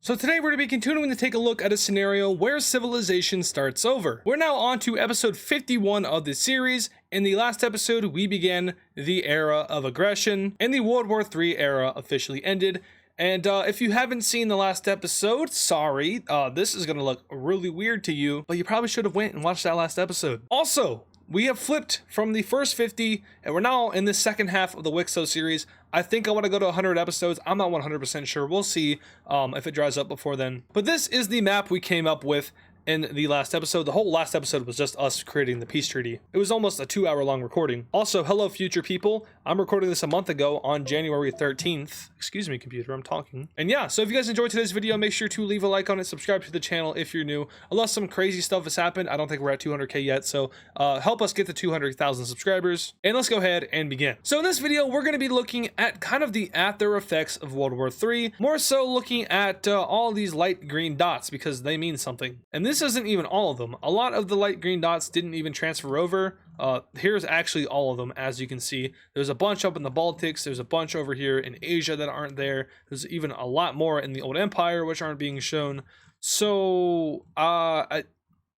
So today we're going to be continuing to take a look at a scenario where civilization starts over. We're now on to episode 51 of this series. In the last episode, we began the era of aggression, and the World War III era officially ended. And if you haven't seen the last episode, sorry, this is going to look really weird to you, but you probably should have went and watched that last episode. Also, we have flipped from the first 50, and we're now in the second half of the Wixo series. I think I want to go to 100 episodes. I'm not 100% sure. We'll see if it dries up before then. But this is the map we came up with in the last episode. The whole last episode was just us creating the peace treaty. It was almost a 2-hour long recording. Also, hello future people. I'm recording this a month ago on January 13th. Excuse me, computer, I'm talking. And yeah, so if you guys enjoyed today's video, make sure to leave a like on it, subscribe to the channel if you're new. Unless some crazy stuff has happened, I don't think we're at 200k yet, so help us get to 200,000 subscribers. And let's go ahead and begin. So in this video, we're going to be looking at kind of the after effects of World War III, more so looking at all these light green dots because they mean something. And this isn't even all of them. A lot of the light green dots didn't even transfer over. Here's actually all of them. As you can see, there's a bunch up in the Baltics, there's a bunch over here in Asia that aren't there, there's even a lot more in the old empire which aren't being shown. So I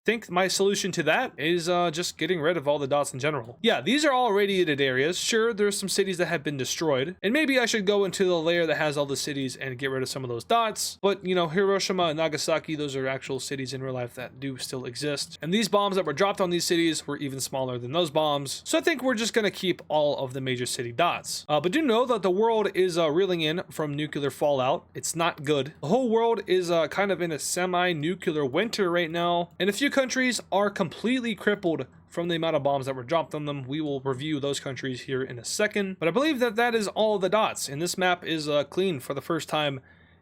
think my solution to that is just getting rid of all the dots in general. Yeah, these are all radiated areas. Sure, there's some cities that have been destroyed, and maybe I should go into the layer that has all the cities and get rid of some of those dots. But you know, Hiroshima and Nagasaki, those are actual cities in real life that do still exist, and these bombs that were dropped on these cities were even smaller than those bombs. So I think we're just gonna keep all of the major city dots. But do know that the world is reeling in from nuclear fallout. It's not good. The whole world is kind of in a semi-nuclear winter right now, and a few countries are completely crippled from the amount of bombs that were dropped on them. We will review those countries here in a second, but I believe that that is all of the dots, and this map is clean for the first time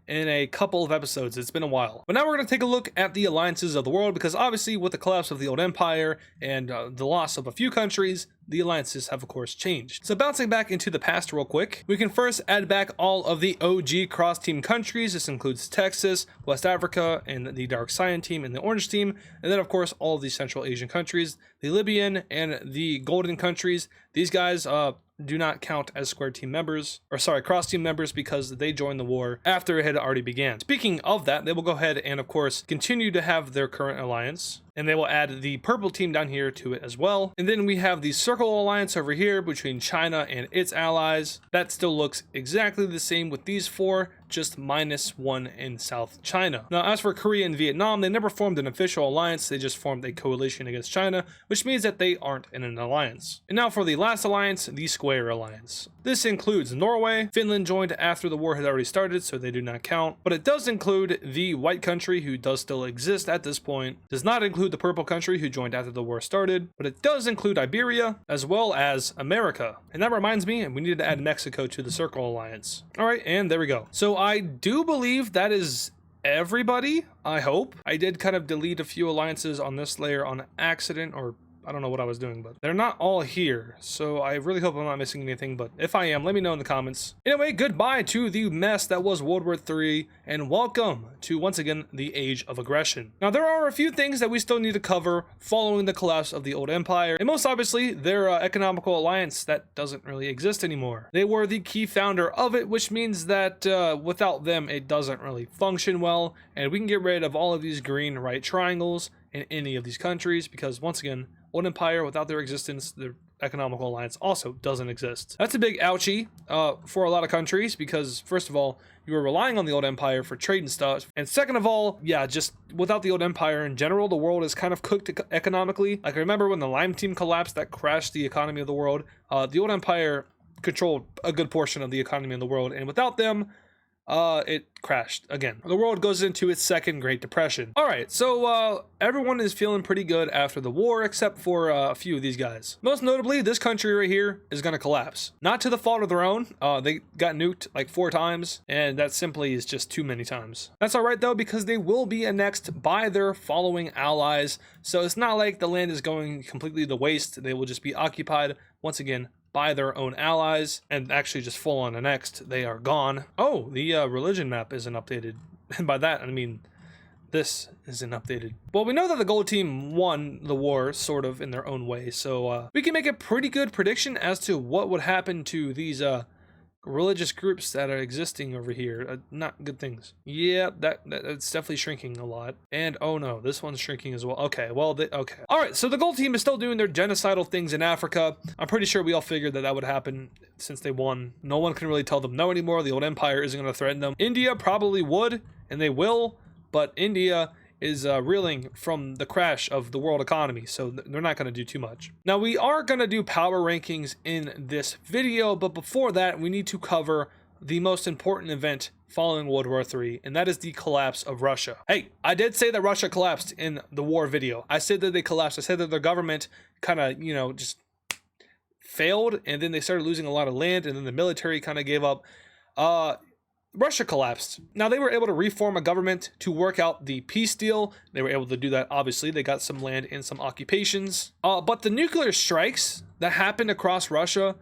in a couple of episodes. It's been a while. But now we're going to take a look at the alliances of the world, because obviously with the collapse of the old empire and the loss of a few countries, the alliances have of course changed. So bouncing back into the past real quick, we can first add back all of the OG cross-team countries. This includes Texas, West Africa, and the Dark Cyan team and the Orange team, and then of course all of the Central Asian countries, the Libyan and the Golden countries. These guys do not count as square team members, or sorry, cross team members, because they joined the war after it had already began. Speaking of that, they will go ahead and of course continue to have their current alliance, and they will add the purple team down here to it as well. And then we have the circle alliance over here between China and its allies. That still looks exactly the same with these four, just -1 in South China. Now, as for Korea and Vietnam, they never formed an official alliance. They just formed a coalition against China, which means that they aren't in an alliance. And now for the last alliance, the Square Alliance. This includes Norway. Finland joined after the war had already started, so they do not count. But it does include the white country, who does still exist at this point. Does not include the purple country, who joined after the war started. But it does include Iberia, as well as America. And that reminds me, we needed to add Mexico to the Circle Alliance. Alright, and there we go. So I do believe that is everybody, I hope. I did kind of delete a few alliances on this layer on accident, or I don't know what I was doing, but they're not all here, so I really hope I'm not missing anything, but if I am, let me know in the comments. Anyway, goodbye to the mess that was World War III, and welcome to, once again, the Age of Aggression. Now, there are a few things that we still need to cover following the collapse of the old empire, and most obviously, their economical alliance that doesn't really exist anymore. They were the key founder of it, which means that without them, it doesn't really function well, and we can get rid of all of these green right triangles in any of these countries, because once again, old empire, without their existence, their economical alliance also doesn't exist. That's a big ouchie for a lot of countries, because first of all, you were relying on the old empire for trade and stuff, and second of all, yeah, just without the old empire in general, the world is kind of cooked economically. Like, I remember when the Lime team collapsed, that crashed the economy of the world. The old empire controlled a good portion of the economy of the world, and without them, it crashed again. The world goes into its second Great Depression. All right, so everyone is feeling pretty good after the war, except for a few of these guys. Most notably, this country right here is gonna collapse. Not to the fault of their own. They got nuked like 4 times, and that simply is just too many times. That's all right though, because they will be annexed by their following allies. So it's not like the land is going completely to waste. They will just be occupied once again by their own allies, and actually just full on annexed. They are gone. Oh, the religion map isn't updated. And by that, I mean, this isn't updated. Well, we know that the gold team won the war, sort of, in their own way, so we can make a pretty good prediction as to what would happen to these religious groups that are existing over here. Not good things. Yeah, that's definitely shrinking a lot. And oh no, this one's shrinking as well. Okay, well, okay. All right, so the gold team is still doing their genocidal things in Africa. I'm pretty sure we all figured that would happen since they won. No one can really tell them no anymore. The old empire isn't going to threaten them. India probably would, and they will, but India is reeling from the crash of the world economy, so they're not going to do too much. Now, we are going to do power rankings in this video, but before that, we need to cover the most important event following World War III, and that is the collapse of Russia. Hey, I did say that Russia collapsed in the war video. I said that they collapsed. I said that their government kind of, just failed, and then they started losing a lot of land, and then the military kind of gave up. Russia collapsed. Now, they were able to reform a government to work out the peace deal. They were able to do that, obviously. They got some land and some occupations. But the nuclear strikes that happened across Russia,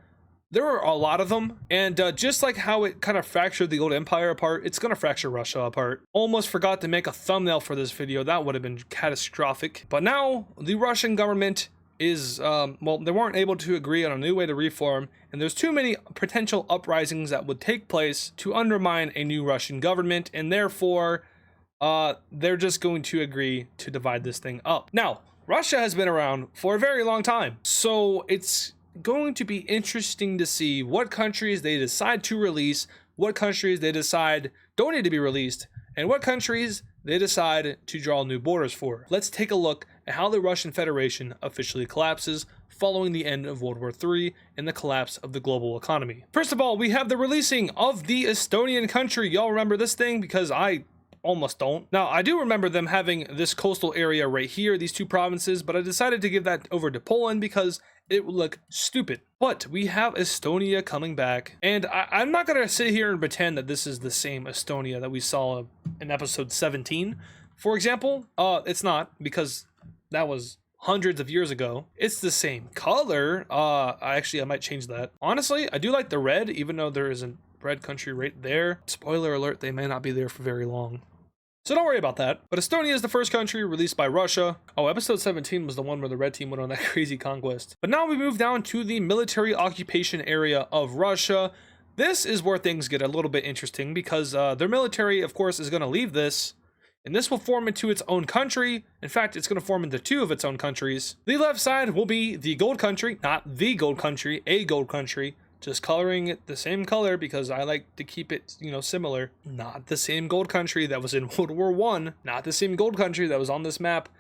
there were a lot of them. And just like how it kind of fractured the old empire apart, it's going to fracture Russia apart. Almost forgot to make a thumbnail for this video. That would have been catastrophic. But now, the Russian government is, well, they weren't able to agree on a new way to reform, and there's too many potential uprisings that would take place to undermine a new Russian government, and therefore, they're just going to agree to divide this thing up. Now, Russia has been around for a very long time, so it's going to be interesting to see what countries they decide to release, what countries they decide don't need to be released, and what countries they decide to draw new borders for. Let's take a look at how the Russian Federation officially collapses following the end of World War III and the collapse of the global economy. First of all, we have the releasing of the Estonian country. Y'all remember this thing? Because I almost don't. Now, I do remember them having this coastal area right here, these two provinces, but I decided to give that over to Poland because it would look stupid. But we have Estonia coming back, and I'm not going to sit here and pretend that this is the same Estonia that we saw in episode 17. For example, it's not, because that was hundreds of years ago. It's the same color. I might change that. Honestly, I do like the red, even though there is a red country right there. Spoiler alert, they may not be there for very long. So don't worry about that. But Estonia is the first country released by Russia. Oh, episode 17 was the one where the red team went on that crazy conquest. But now we move down to the military occupation area of Russia. This is where things get a little bit interesting because their military, of course, is going to leave this. And this will form into its own country. In fact, it's going to form into two of its own countries. The left side will be the gold country, not the gold country, a gold country. Just coloring it the same color because I like to keep it, similar. Not the same gold country that was in World War I. Not the same gold country that was on this map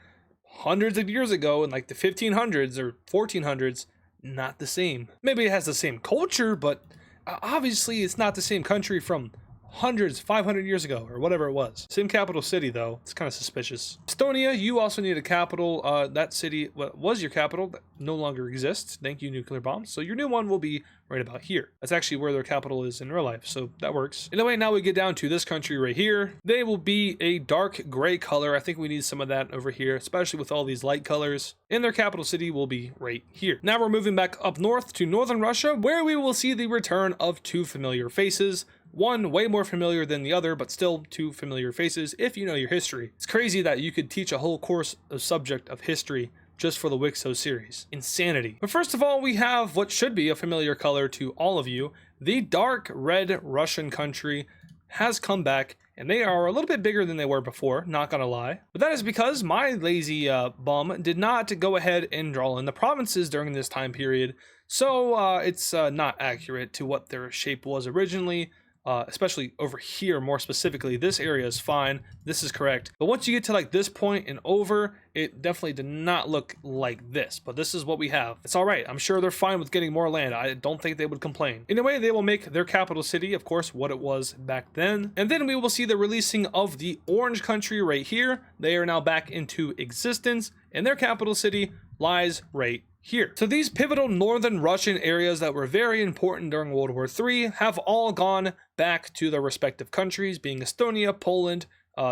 hundreds of years ago in like the 1500s or 1400s. Not the same. Maybe it has the same culture, but obviously it's not the same country from hundreds, 500 years ago or whatever it was. Same capital city though. It's kind of suspicious. Estonia, you also need a capital. That city, what was your capital, that no longer exists. Thank you, nuclear bombs. So your new one will be right about here. That's actually where their capital is in real life, so that works. Anyway, now we get down to this country right here. They will be a dark gray color. I think we need some of that over here, especially with all these light colors. And their capital city will be right here. Now we're moving back up north to northern Russia, where we will see the return of two familiar faces. One way more familiar than the other, but still two familiar faces if you know your history. It's crazy that you could teach a whole course of subject of history just for the Wixo series. Insanity. But first of all, we have what should be a familiar color to all of you. The dark red Russian country has come back, and they are a little bit bigger than they were before, not gonna lie. But that is because my lazy bum did not go ahead and draw in the provinces during this time period, so it's not accurate to what their shape was originally. Especially over here, more specifically, this area is fine. This is correct. But once you get to like this point and over, it definitely did not look like this. But this is what we have. It's all right. I'm sure they're fine with getting more land. I don't think they would complain. In a way, they will make their capital city, of course, what it was back then. And then we will see the releasing of the orange country right here. They are now back into existence, and their capital city lies right here. So these pivotal northern Russian areas that were very important during World War III have all gone back to their respective countries, being Estonia, Poland,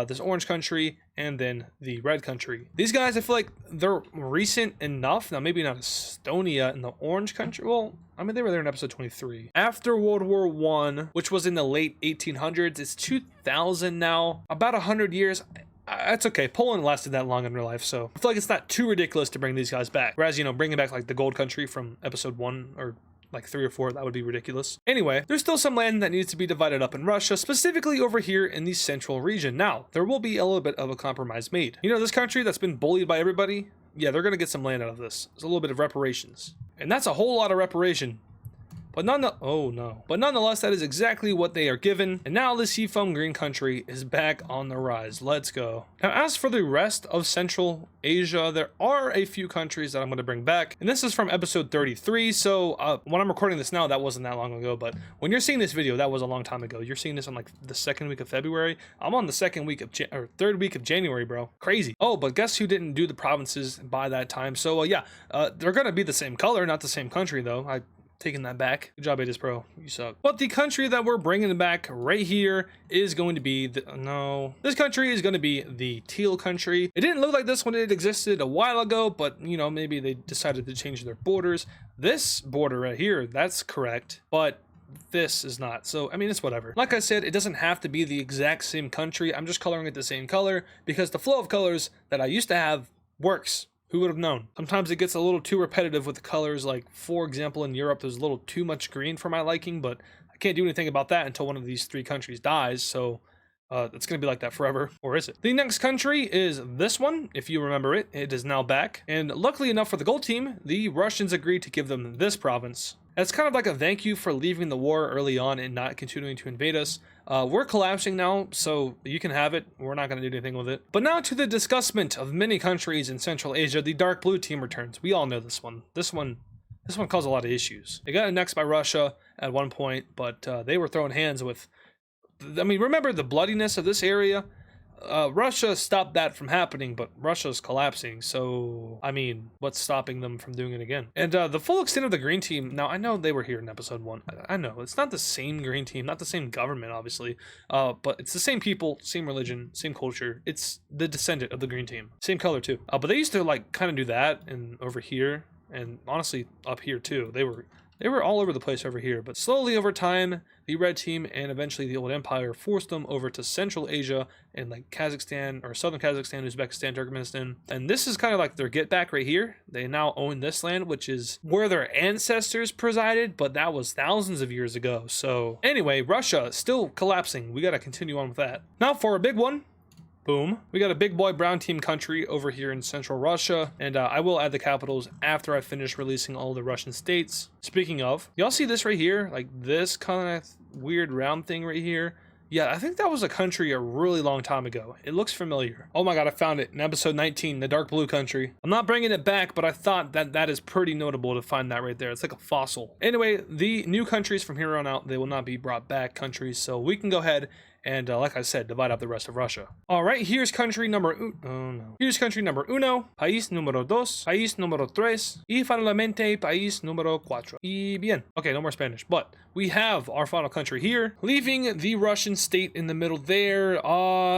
this orange country, and then the red country. These guys, I feel like they're recent enough. Now, maybe not Estonia and the orange country. Well, I mean, they were there in episode 23. After World War I, which was in the late 1800s, it's 2000 now, about 100 years. That's okay. Poland lasted that long in real life, so I feel like it's not too ridiculous to bring these guys back. Whereas, bringing back like the gold country from episode 1 or like 3 or 4, that would be ridiculous. Anyway, there's still some land that needs to be divided up in Russia, specifically over here in the central region. Now, there will be a little bit of a compromise made. You know, this country that's been bullied by everybody, yeah, they're gonna get some land out of this. It's a little bit of reparations. And that's a whole lot of reparation. But nonetheless, that is exactly what they are given. And now the seafoam green country is back on the rise. Let's go. Now, as for the rest of Central Asia, there are a few countries that I'm going to bring back. And this is from episode 33. So when I'm recording this now, that wasn't that long ago. But when you're seeing this video, that was a long time ago. You're seeing this on like the 2nd week of February. I'm on the 2nd week of or 3rd week of January, bro. Crazy. Oh, but guess who didn't do the provinces by that time? So yeah, they're going to be the same color, not the same country though. Taking that back. Good job, AdizzPro. You suck. But the country that we're bringing back right here is going to be this country is going to be the teal country. It didn't look like this when it existed a while ago, but you know, maybe they decided to change their borders. This border right here, that's correct, but this is not. So I mean, it's whatever. Like I said, it doesn't have to be the exact same country. I'm just coloring it the same color because the flow of colors that I used to have works. Who would have known? Sometimes it gets a little too repetitive with the colors. Like, for example, in Europe, there's a little too much green for my liking, but I can't do anything about that until one of these 3 countries dies. So it's going to be like that forever. Or is it? The next country is this one. If you remember it, it is now back. And luckily enough for the gold team, the Russians agreed to give them this province. It's kind of like a thank you for leaving the war early on and not continuing to invade us. We're collapsing now, so you can have it. We're not going to do anything with it. But now to the disgustment of many countries in Central Asia, the dark blue team returns. We all know this one. This one caused a lot of issues. They got annexed by Russia at one point, but they were throwing hands with... I mean, remember the bloodiness of this area? Russia stopped that from happening, but Russia's collapsing, so I mean, what's stopping them from doing it again? And the full extent of the green team, now I know they were here in episode 1. I know it's not the same green team, not the same government, obviously, but it's the same people, same religion, same culture. It's the descendant of the green team, same color too. But they used to like kind of do that and over here, and honestly up here too. They were all over the place over here, but slowly over time, the red team and eventually the old empire forced them over to Central Asia and like Kazakhstan or southern Kazakhstan, Uzbekistan, Turkmenistan. And this is kind of like their get back right here. They now own this land, which is where their ancestors presided, but that was thousands of years ago. So anyway, Russia still collapsing. We got to continue on with that. Now for a big one. Boom. We got a big boy brown team country over here in central Russia, and I will add the capitals after I finish releasing all the Russian states. Speaking of, y'all see this right here? Like this kind of weird round thing right here? Yeah, I think that was a country a really long time ago. It looks familiar. Oh my god, I found it in episode 19, the dark blue country. I'm not bringing it back, but I thought that is pretty notable to find that right there. It's like a fossil. Anyway, the new countries from here on out, they will not be brought back countries, so we can go ahead and like I said, divide up the rest of Russia. All right, here's country number Here's country number uno, país número dos, país número tres, y finalmente país número cuatro. Y bien. Okay, no more Spanish, but we have our final country here, leaving the Russian state in the middle there.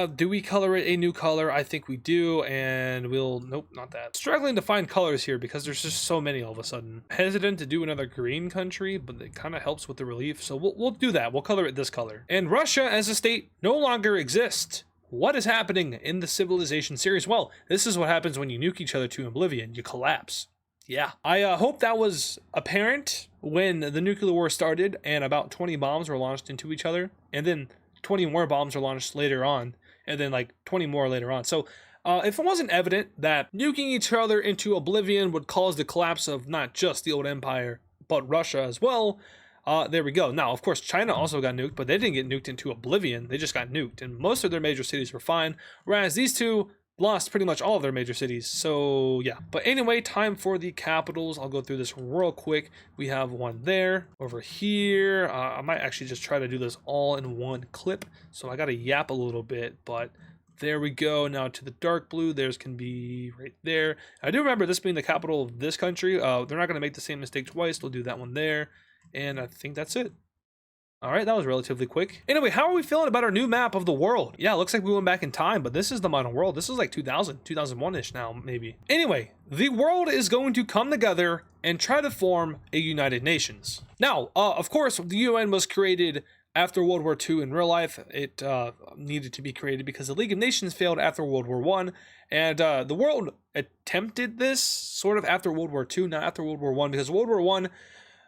Do we color it a new color? I think we do, and nope, not that. Struggling to find colors here because there's just so many all of a sudden. Hesitant to do another green country, but it kind of helps with the relief, so we'll do that. We'll color it this color. And Russia as a state no longer exists. What is happening in the Civilization series? Well, this is what happens when you nuke each other to oblivion. You collapse. Yeah. I hope that was apparent when the nuclear war started and about 20 bombs were launched into each other, and then 20 more bombs were launched later on, and then like 20 more later on. So if it wasn't evident that nuking each other into oblivion would cause the collapse of not just the old empire, but Russia as well, there we go. Now, of course, China also got nuked, but they didn't get nuked into oblivion. They just got nuked, and most of their major cities were fine, whereas these two lost pretty much all of their major cities. So, yeah. But anyway, time for the capitals. I'll go through this real quick. We have one there, over here. I might actually just try to do this all in one clip, so I got to yap a little bit, but there we go. Now to the dark blue, theirs can be right there. I do remember this being the capital of this country. They're not going to make the same mistake twice. They'll do that one there. And I think that's it. All right, that was relatively quick. Anyway, how are we feeling about our new map of the world? Yeah, it looks like we went back in time, but this is the modern world. This is like 2000, 2001-ish now, maybe. Anyway, the world is going to come together and try to form a United Nations. Now, of course, the UN was created after World War II in real life. It needed to be created because the League of Nations failed after World War I. And the world attempted this sort of after World War II, not after World War I, because World War I,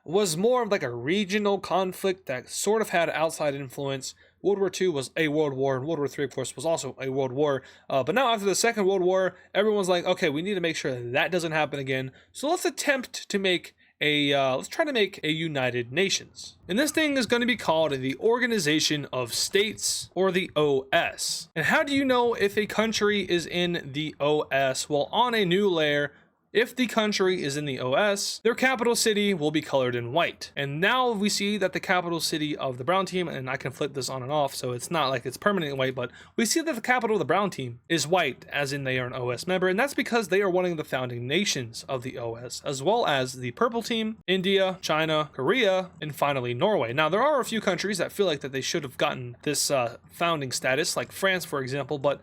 was more of like a regional conflict that sort of had outside influence. World War II was a world war, and World War III, of course, was also a world war. But now, after the Second World War, everyone's like, okay, we need to make sure that doesn't happen again. So let's attempt to make let's try to make a United Nations. And this thing is going to be called the Organization of States, or the OS. And how do you know if a country is in the OS? Well, on a new layer, if the country is in the OS, their capital city will be colored in white. And now we see that the capital city of the brown team, and I can flip this on and off, so it's not like it's permanently white, but we see that the capital of the brown team is white, as in they are an OS member, and that's because they are one of the founding nations of the OS, as well as the purple team, India, China, Korea, and finally Norway. Now, there are a few countries that feel like that they should have gotten this founding status, like France, for example, but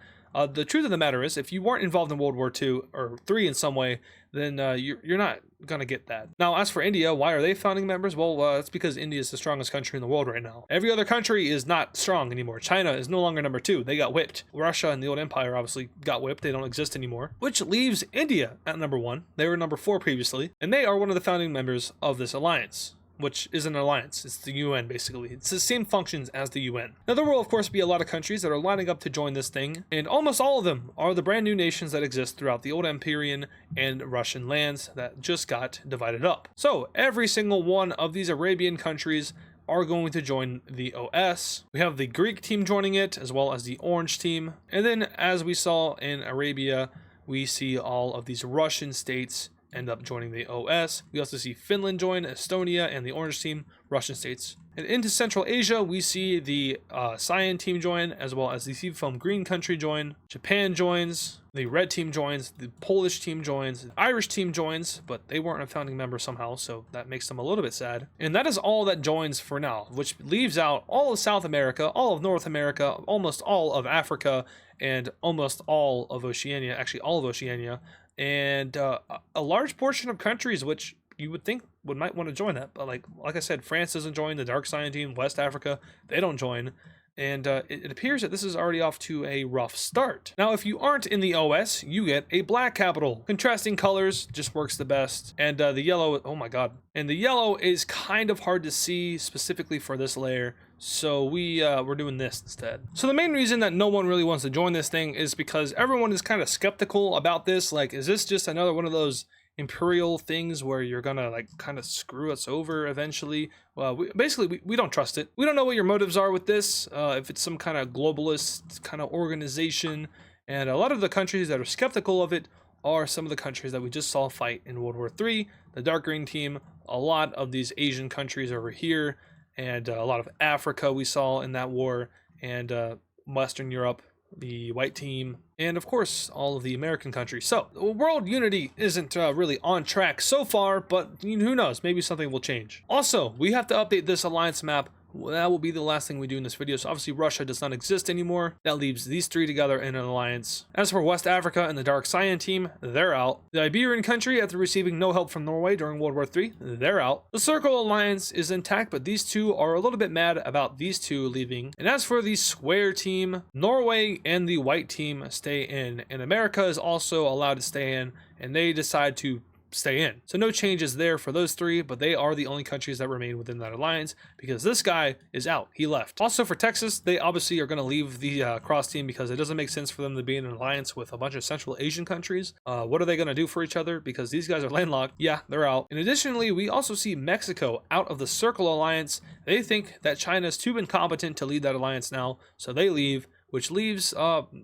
the truth of the matter is, if you weren't involved in World War II or III in some way, then you're not going to get that. Now, as for India, why are they founding members? Well, it's because India is the strongest country in the world right now. Every other country is not strong anymore. China is no longer number 2. They got whipped. Russia and the old empire obviously got whipped. They don't exist anymore, which leaves India at number 1. They were number 4 previously, and they are one of the founding members of this alliance, which is an alliance. It's the UN, basically. It's the same functions as the UN. Now, there will, of course, be a lot of countries that are lining up to join this thing, and almost all of them are the brand new nations that exist throughout the old Empyrean and Russian lands that just got divided up. So, every single one of these Arabian countries are going to join the OS. We have the Greek team joining it, as well as the Orange team. And then, as we saw in Arabia, we see all of these Russian states end up joining the OS. We also see Finland join, Estonia, and the Orange team, Russian states. And into Central Asia, we see the Cyan team join, as well as the Seafoam Green country join. Japan joins, the Red team joins, the Polish team joins, the Irish team joins, but they weren't a founding member somehow, so that makes them a little bit sad. And that is all that joins for now, which leaves out all of South America, all of North America, almost all of Africa, and almost all of Oceania, actually all of Oceania, and a large portion of countries which you would think might want to join that, but like I said, France doesn't join, the Dark Cyan team, West Africa, they don't join, and it appears that this is already off to a rough start. Now, if you aren't in the OS, you get a black capital. Contrasting colors just works the best, and the yellow, oh my god, and the yellow is kind of hard to see specifically for this layer, so we're doing this instead. So the main reason that no one really wants to join this thing is because everyone is kind of skeptical about this. Like, is this just another one of those imperial things where you're gonna like kind of screw us over eventually? Well, we don't trust it. We don't know what your motives are with this, if it's some kind of globalist kind of organization, and a lot of the countries that are skeptical of it are some of the countries that we just saw fight in World War III. The dark green team, a lot of these Asian countries over here, and a lot of Africa we saw in that war, and Western Europe, the white team, and of course all of the American countries. So world unity isn't really on track so far, but who knows, maybe something will change. Also, we have to update this alliance map. That will be the last thing we do in this video. So obviously Russia does not exist anymore. That leaves these 3 together in an alliance. As for West Africa and the Dark Cyan team, they're out. The Iberian country, after receiving no help from Norway during World War III, they're out. The Circle Alliance is intact, but these 2 are a little bit mad about these 2 leaving. And as for the Square team, Norway and the White team stay in, and America is also allowed to stay in, and they decide to stay in. So no changes there for those 3, but they are the only countries that remain within that alliance because this guy is out. He left. Also for Texas, they obviously are going to leave the cross team because it doesn't make sense for them to be in an alliance with a bunch of Central Asian countries. What are they going to do for each other? Because these guys are landlocked. Yeah, they're out. And additionally, we also see Mexico out of the Circle Alliance. They think that China is too incompetent to lead that alliance now, so they leave, which leaves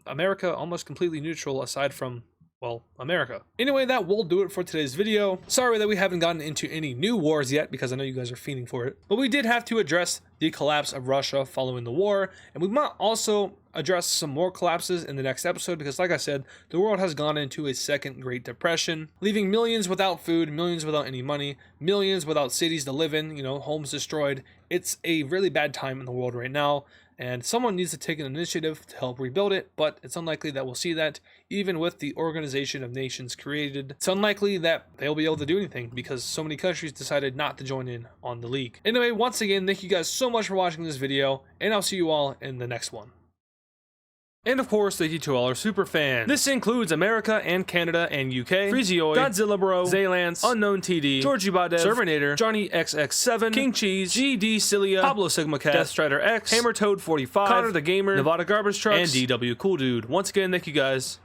America almost completely neutral aside from, well, America. Anyway, that will do it for today's video. Sorry that we haven't gotten into any new wars yet because I know you guys are fiending for it. But we did have to address the collapse of Russia following the war, and we might also address some more collapses in the next episode because, like I said, the world has gone into a second Great Depression, leaving millions without food, millions without any money, millions without cities to live in, homes destroyed. It's a really bad time in the world right now, and someone needs to take an initiative to help rebuild it, but it's unlikely that we'll see that even with the Organization of Nations created. It's unlikely that they'll be able to do anything because so many countries decided not to join in on the league. Anyway, once again, thank you guys so much for watching this video, and I'll see you all in the next one. And of course, thank you to all our super fans. This includes America and Canada and UK, Freezioid, Godzilla Bro, Zaylance, Unknown TD, Georgie Badev, Servanator, Johnny XX7, King Cheese, GD Cilia, Pablo Sigma Cat, Death Strider X, Hammer Toad 45, Connor the Gamer, Nevada Garbage Trucks, and DW Cool Dude. Once again, thank you guys.